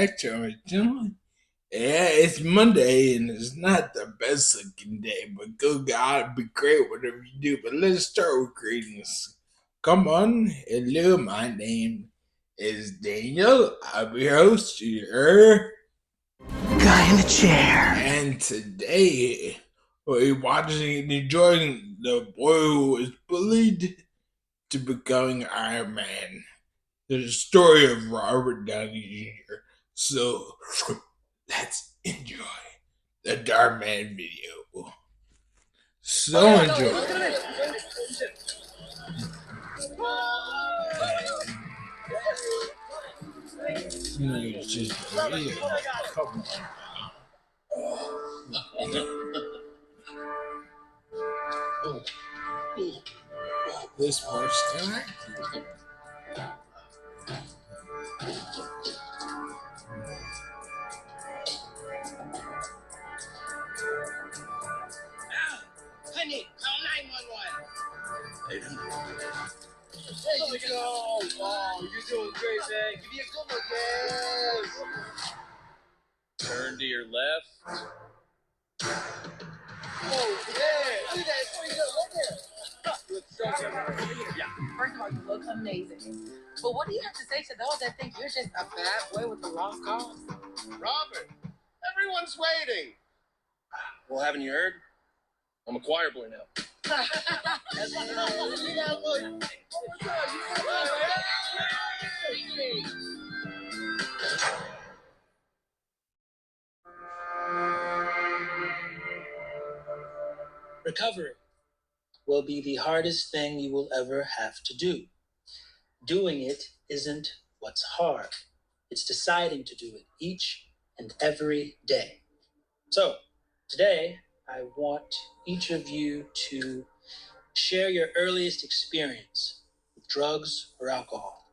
back to it, gentlemen. Yeah, it's Monday and it's not the best looking day, but good God, be great whatever you do. But let's start with greetings. Come on, hello, my name is Daniel. I'll be your host here. Guy in the chair. And today, we're watching and enjoying the boy who was bullied to becoming Iron Man. The story of Robert Downey Jr. So let's enjoy the Dhar Mann video. So enjoy. It's just a video. Come on. This part's time. Honey, call 911. There you go. Oh, you're doing great, man. Give me a good look, yes. Turn to your left. Oh, yeah. Look at that. Pretty good. Look there. Yeah. First of all, you look amazing. But what do you have to say to those that think you're just a bad boy with the wrong cause? Robert, everyone's waiting. Well, haven't you heard? I'm a choir boy now. Recovery will be the hardest thing you will ever have to do. Doing it isn't what's hard. It's deciding to do it each and every day. So, today, I want each of you to share your earliest experience with drugs or alcohol.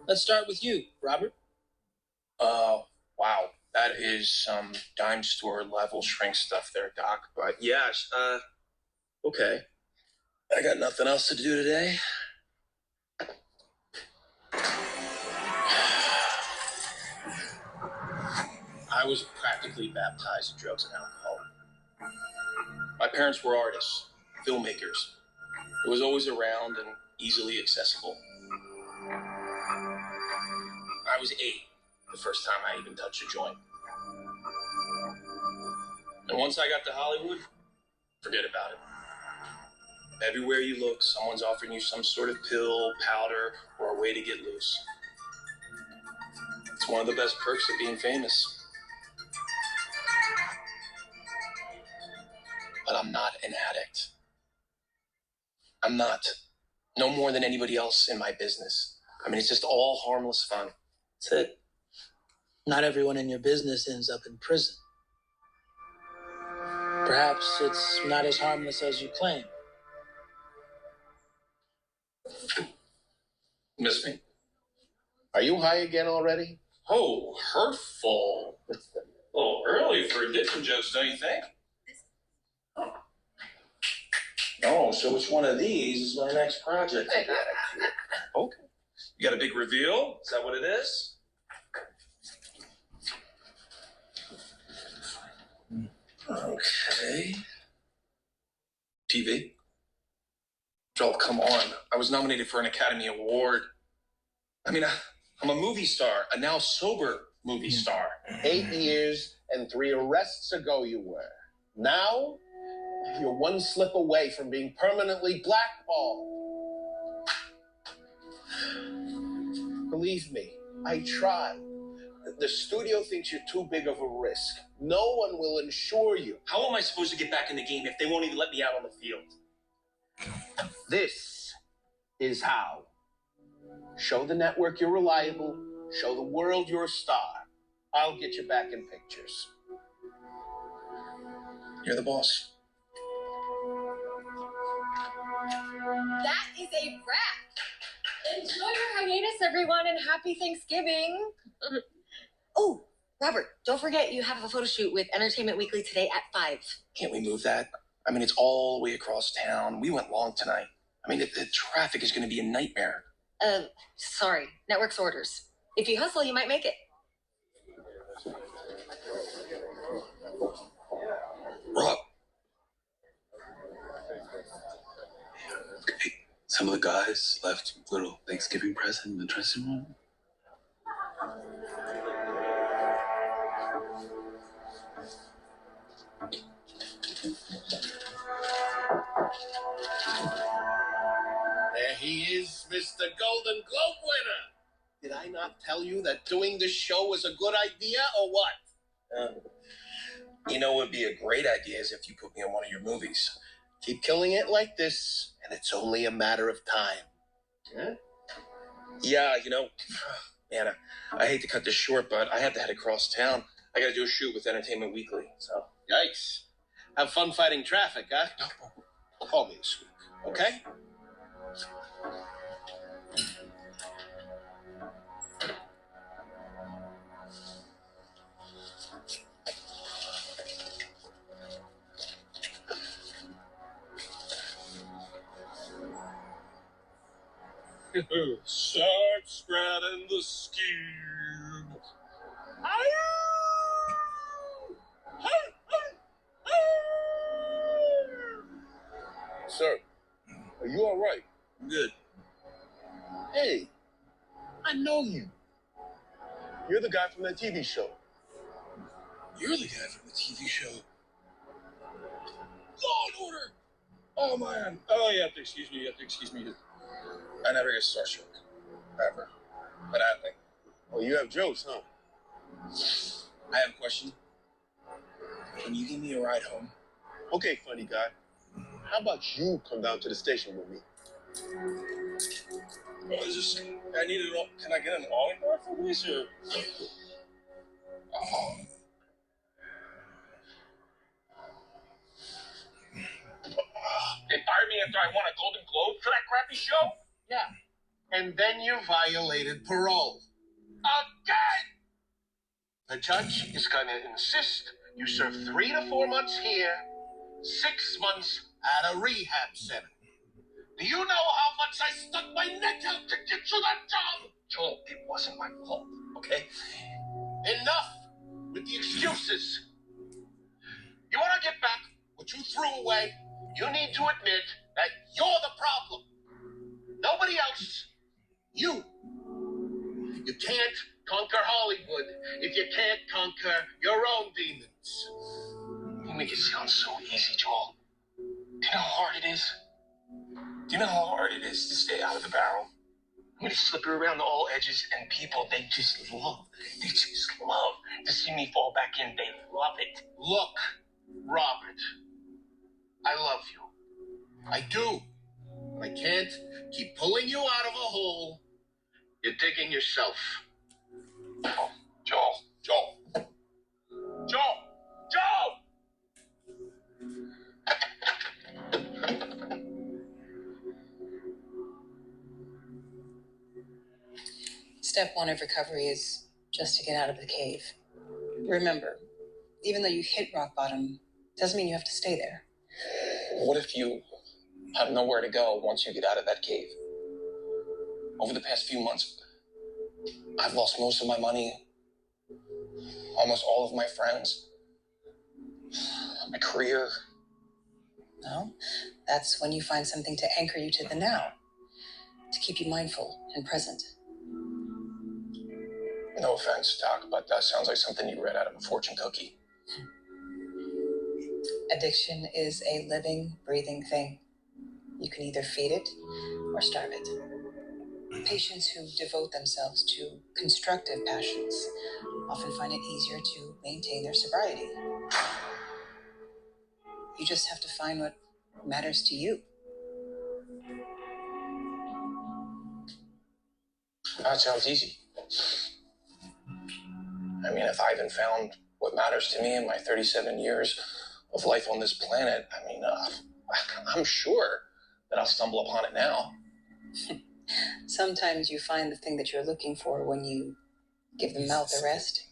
Let's start with you, Robert. Wow. That is some dime store level shrink stuff there, Doc. But yeah, okay. I got nothing else to do today. I was practically baptized in drugs and alcohol. My parents were artists, filmmakers. It was always around and easily accessible. I was 8 the first time I even touched a joint. And once I got to Hollywood, forget about it. Everywhere you look, someone's offering you some sort of pill, powder, or a way to get loose. It's one of the best perks of being famous. But I'm not an addict. I'm not. No more than anybody else in my business. I mean, it's just all harmless fun. That's it. Not everyone in your business ends up in prison. Perhaps it's not as harmless as you claim. Miss me? Are you high again already? Oh, hurtful. A little early for addiction jokes, don't you think? Oh, so which one of these is my next project? Okay. You got a big reveal? Is that what it is? Okay. TV? Joel, come on. I was nominated for an Academy Award. I mean, I'm a movie star, a now sober movie star. 8 years and 3 arrests ago you were. Now, you're one slip away from being permanently blackballed. Believe me, I tried. The studio thinks you're too big of a risk. No one will insure you. How am I supposed to get back in the game if they won't even let me out on the field? This is how. Show the network you're reliable. Show the world you're a star. I'll get you back in pictures. You're the boss. That is a wrap. Enjoy your hiatus, everyone, and happy Thanksgiving. Oh, Robert, don't forget you have a photo shoot with Entertainment Weekly today at 5. Can't we move that? I mean, it's all the way across town. We went long tonight. I mean, the traffic is going to be a nightmare. Sorry. Network's orders. If you hustle, you might make it. Rob. Hey, some of the guys left a little Thanksgiving present in the dressing room. There he is, Mr. Golden Globe winner. Did I not tell you that doing this show was a good idea, or what? You know what would be a great idea is if you put me in one of your movies. Keep killing it like this, and it's only a matter of time. Yeah? Yeah, you know, man, I hate to cut this short, but I have to head across town. I got to do a shoot with Entertainment Weekly, so. Yikes. Have fun fighting traffic, huh? Call me this week, okay? Start spreading the scheme. Sir, are you all right? Good. Hey, I know you. You're the guy from that TV show. You're the guy from the TV show. Law and Order! Oh, man. Oh, you have to excuse me. I never get starstruck. Ever. But I think. Oh, you have jokes, huh? I have a question. Can you give me a ride home? Okay, funny guy. How about you come down to the station with me? Well, I need an. Can I get an autograph for this or? Oh. They fired me after I won a Golden Globe for that crappy show? Yeah. And then you violated parole. Again! The judge is going to insist you serve 3 to 4 months here, 6 months at a rehab center. Do you know how much I stuck my neck out to get you that job? Joel, it wasn't my fault, okay? Enough with the excuses. You want to get back what you threw away? You need to admit that you're the problem. Nobody else. You. You can't conquer Hollywood if you can't conquer your own demons. You make it sound so easy, Joel. Do you know how hard it is? Do you know how hard it is to stay out of the barrel? I mean, it's slippery around all edges, and people, they just love to see me fall back in. They love it. Look, Robert, I love you. I do. I can't keep pulling you out of a hole you're digging yourself. Oh, Joel. Step one of recovery is just to get out of the cave. Remember, even though you hit rock bottom, doesn't mean you have to stay there. What if you have nowhere to go once you get out of that cave? Over the past few months, I've lost most of my money, almost all of my friends, my career. No, that's when you find something to anchor you to the now, to keep you mindful and present. No offense, Doc, but that sounds like something you read out of a fortune cookie. Addiction is a living, breathing thing. You can either feed it or starve it. Patients who devote themselves to constructive passions often find it easier to maintain their sobriety. You just have to find what matters to you. That sounds easy. I mean, if I haven't found what matters to me in my 37 years of life on this planet, I mean, I'm sure that I'll stumble upon it now. Sometimes you find the thing that you're looking for when you give the mouth a rest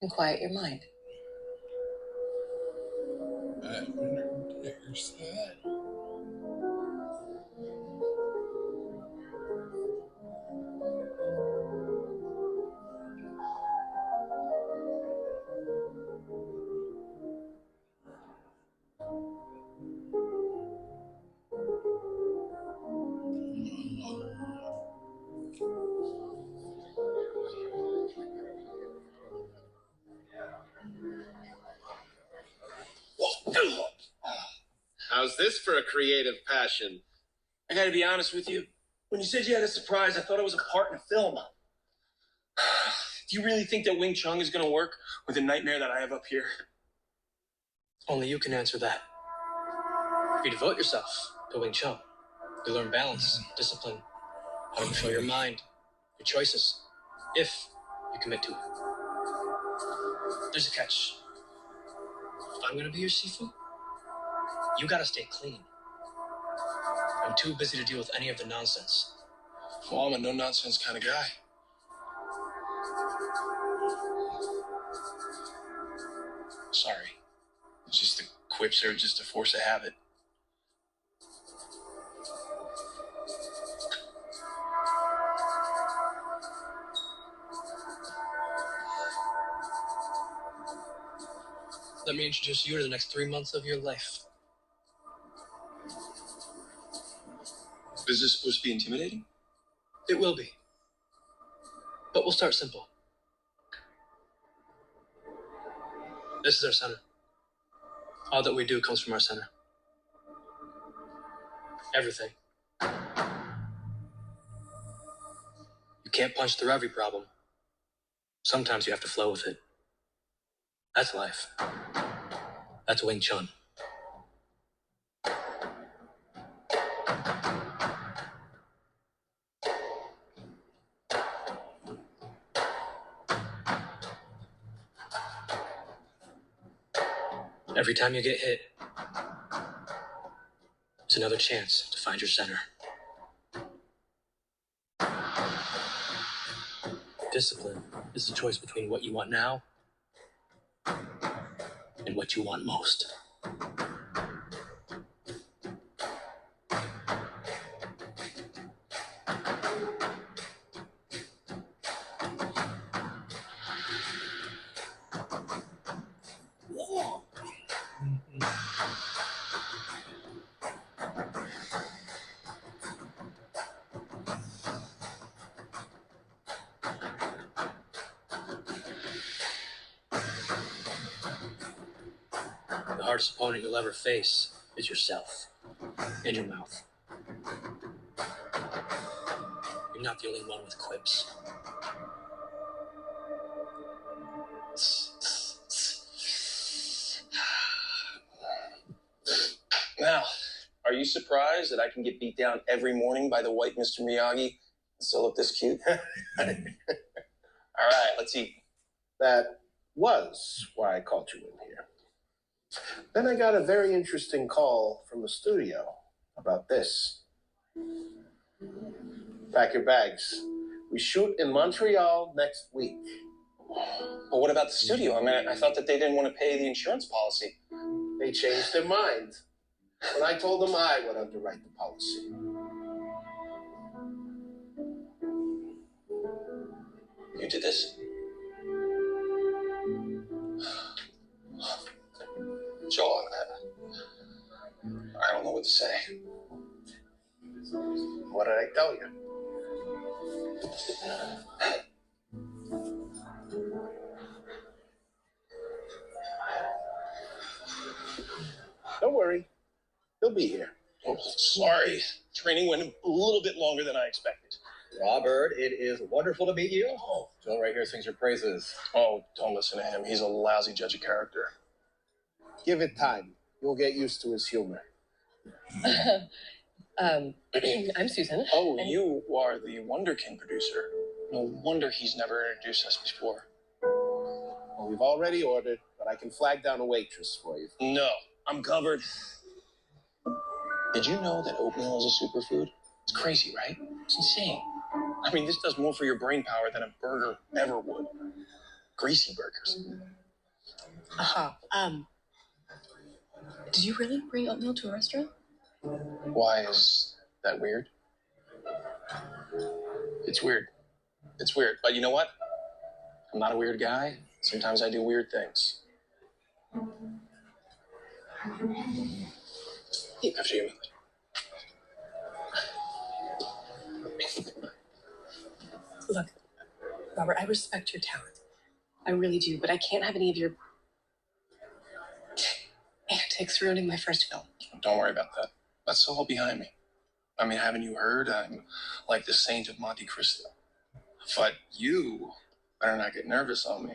and quiet your mind. There's that. How's this for a creative passion? I gotta be honest with you. When you said you had a surprise, I thought it was a part in a film. Do you really think that Wing Chun is gonna work with the nightmare that I have up here? Only you can answer that. If you devote yourself to Wing Chun, you learn balance, discipline, how to control your mind, your choices, if you commit to it. There's a catch. If I'm gonna be your Shifu, you gotta stay clean. I'm too busy to deal with any of the nonsense. Well, I'm a no-nonsense kind of guy. Sorry. It's just the quips are just a force of habit. Let me introduce you to the next 3 months of your life. Is this supposed to be intimidating? It will be. But we'll start simple. This is our center. All that we do comes from our center. Everything. You can't punch through every problem. Sometimes you have to flow with it. That's life. That's Wing Chun. Every time you get hit, it's another chance to find your center. Discipline is the choice between what you want now and what you want most. The hardest opponent you'll ever face is yourself and your mouth. You're not the only one with quips. Now, are you surprised that I can get beat down every morning by the white Mr. Miyagi and still look this cute? All right, let's eat. That was why I called you in here. Then I got a very interesting call from the studio about this. Pack your bags. We shoot in Montreal next week. But what about the studio? I mean, I thought that they didn't want to pay the insurance policy. They changed their mind when I told them I would underwrite the policy. You did this? Joel, I don't know what to say. What did I tell you? Don't worry. He'll be here. Oh, sorry. Training went a little bit longer than I expected. Robert, it is wonderful to meet you. Oh, Joel right here sings your praises. Oh, don't listen to him. He's a lousy judge of character. Give it time. You'll get used to his humor. I'm Susan. Oh, you are the Wonder King producer. No wonder he's never introduced us before. Well, we've already ordered, but I can flag down a waitress for you. No, I'm covered. Did you know that oatmeal is a superfood? It's crazy, right? It's insane. I mean, this does more for your brain power than a burger ever would. Greasy burgers. Did you really bring oatmeal to a restaurant? Why is that weird? It's weird. It's weird. But you know what? I'm not a weird guy. Sometimes I do weird things. After you. Look, Robert, I respect your talent. I really do, but I can't have any of your antics ruining my first film. don't worry about that. That's all behind me. I mean, haven't you heard? I'm like the Saint of Monte Cristo. But you better not get nervous on me.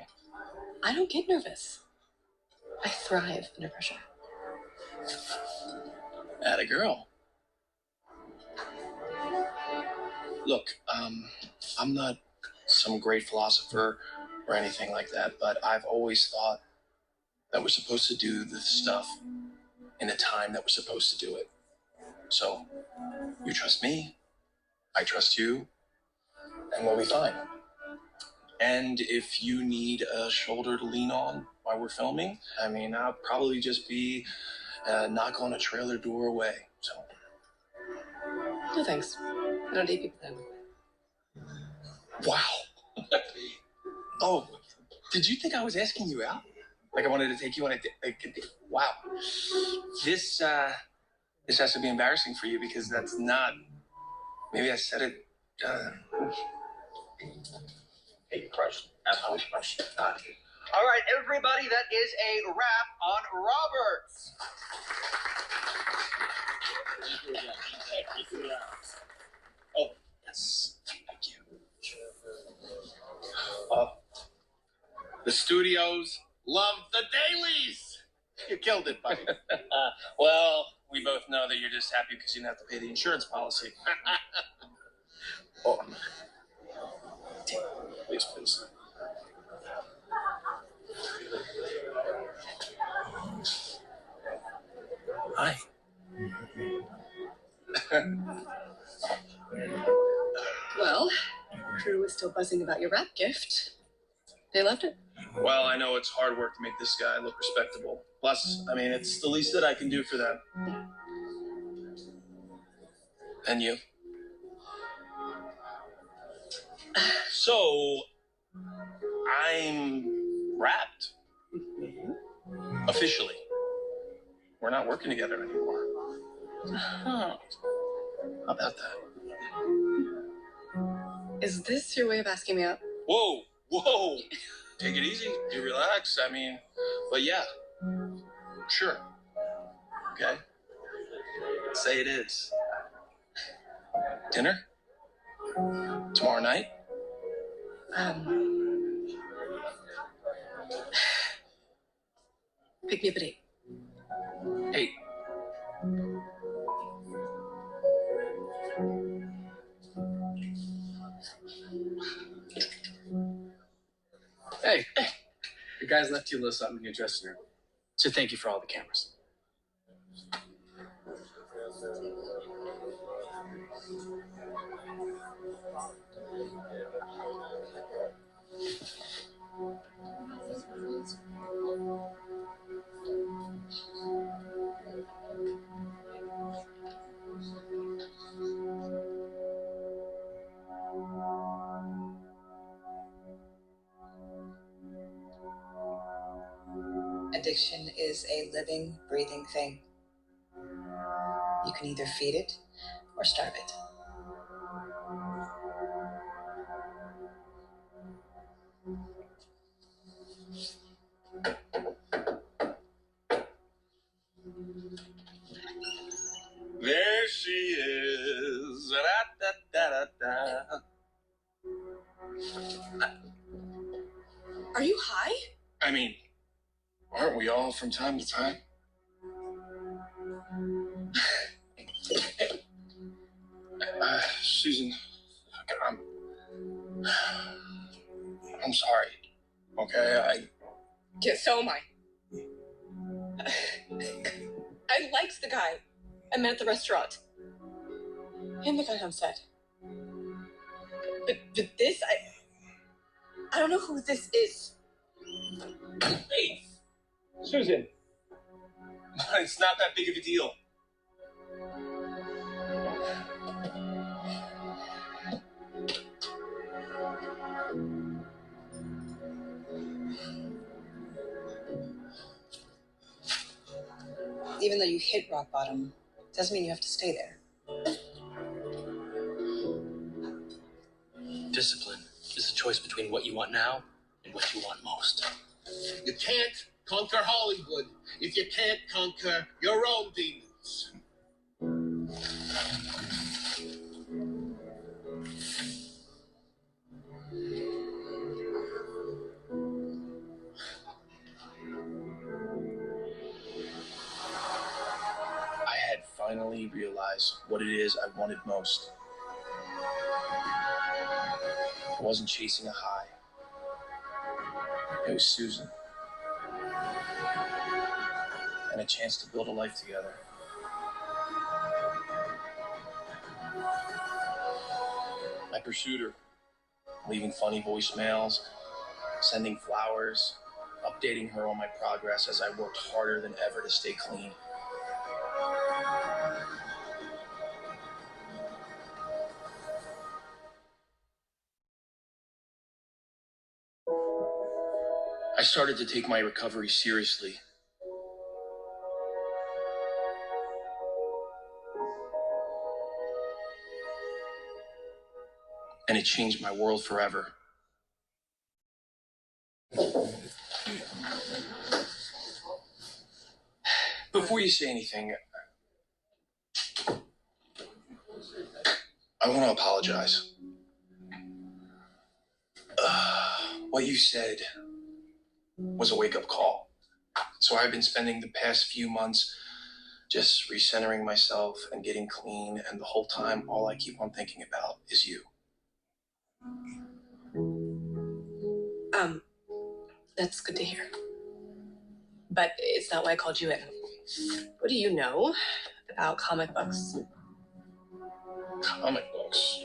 I don't get nervous. I thrive under pressure. Atta girl. Look, I'm not some great philosopher or anything like that, but I've always thought that we're supposed to do this stuff in the time that we're supposed to do it. So, you trust me, I trust you, and we'll be fine. And if you need a shoulder to lean on while we're filming, I mean, I'll probably just be a knock on a trailer door away. So, No thanks. I don't date people that way. wow. Oh, did you think I was asking you out? Like I wanted to take you on a date? Wow. This has to be embarrassing for you because that's not. Maybe I said it. Hey, crushed. Absolutely crushed. All right, everybody, that is a wrap on Roberts. Oh, yes. Thank you. The studios love the dailies. You killed it, buddy. Well, we both know that you're just happy because you didn't have to pay the insurance policy. Oh. Please, please. Hi. Well, crew is still buzzing about your rap gift. They loved it. Well, I know it's hard work to make this guy look respectable. Plus, I mean, it's the least that I can do for them. And you? So, I'm wrapped. Officially. We're not working together anymore. Huh. How about that? Is this your way of asking me out? Whoa, whoa. Take it easy. You relax. I mean, but yeah. Sure. Okay. Say it is. Dinner? Tomorrow night? Pick me up at 8. Hey. Hey, the guys left you a little something in your dressing room. So thank you for all the cameras. Addiction is a living, breathing thing. You can either feed it or starve it. There she is. Da-da-da-da-da. Are you high? I mean, aren't we all from time to time? Susan, I'm sorry. Okay, Yeah, so am I. I liked the guy I met at the restaurant. And the guy on set. But this, I don't know who this is. Hey, Susan. it's not that big of a deal. Even though you hit rock bottom, doesn't mean you have to stay there. Discipline is the choice between what you want now and what you want most. You can't conquer Hollywood if you can't conquer your own demons. I had finally realized what it is I wanted most. I wasn't chasing a high. It was Susan. And a chance to build a life together. I pursued her, leaving funny voicemails, sending flowers, updating her on my progress as I worked harder than ever to stay clean. I started to take my recovery seriously. And it changed my world forever. Before you say anything, I want to apologize. What you said was a wake-up call. So I've been spending the past few months just recentering myself and getting clean, and the whole time, all I keep on thinking about is you. That's good to hear. But it's not why I called you in. What do you know about comic books? Comic books?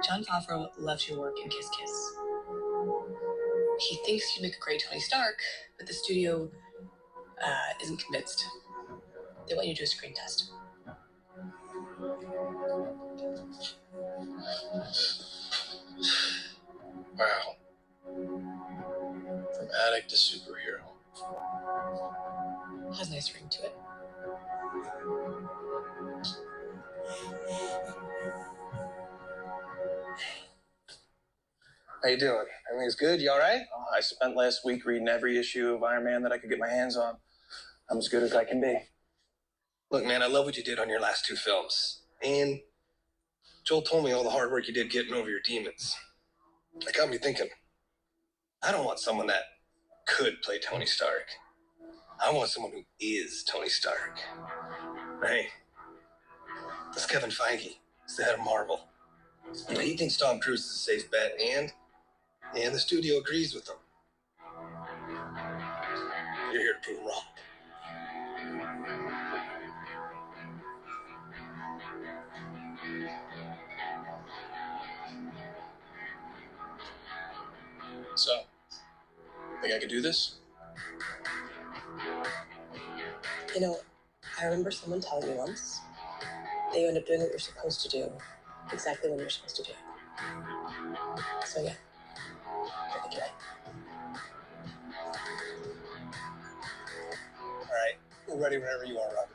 Jon Favreau loves your work in Kiss Kiss. He thinks you'd make a great Tony Stark, but the studio isn't convinced. They want you to do a screen test. Wow. From addict to superhero. Has a nice ring to it. How you doing? Everything's good? You all right? Oh, I spent last week reading every issue of Iron Man that I could get my hands on. I'm as good as I can be. Look, man, I love what you did on your last 2 films. And Joel told me all the hard work you did getting over your demons. That got me thinking, I don't want someone that could play Tony Stark. I want someone who is Tony Stark. Hey, that's Kevin Feige. He's the head of Marvel. He thinks Tom Cruise is a safe bet, and the studio agrees with him. You're here to prove him wrong. So, think I could do this? You know, I remember someone telling me once that you end up doing what you're supposed to do exactly when you're supposed to do it. So yeah, I think you're right. All right, we're ready whenever you are, Robert.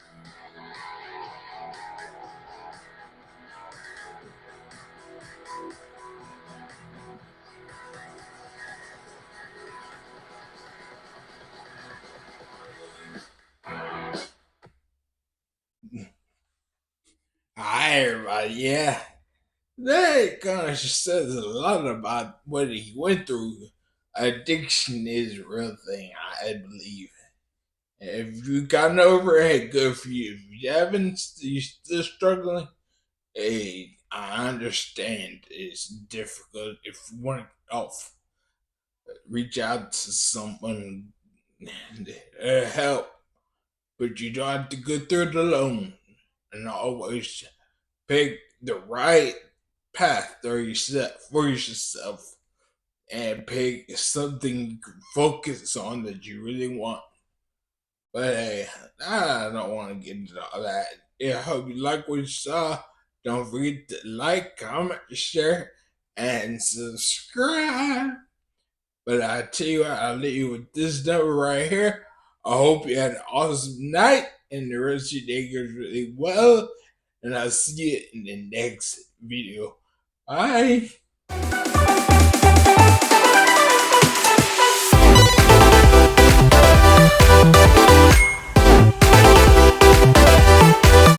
Hi, everybody. Yeah, that kind of says a lot about what he went through. Addiction is a real thing, I believe. If you gotten over it, good for you. If you haven't, you still struggling. Hey, I understand it's difficult. If you want off, reach out to someone help, but you don't have to go through it alone. And always pick the right path for yourself and pick something you can focus on that you really want. But hey, I don't want to get into all that. Yeah, I hope you like what you saw. Don't forget to like, comment, share, and subscribe. But I tell you what, I'll leave you with this number right here. I hope you had an awesome night and the rest of your day goes really well. And I'll see you in the next video. Bye.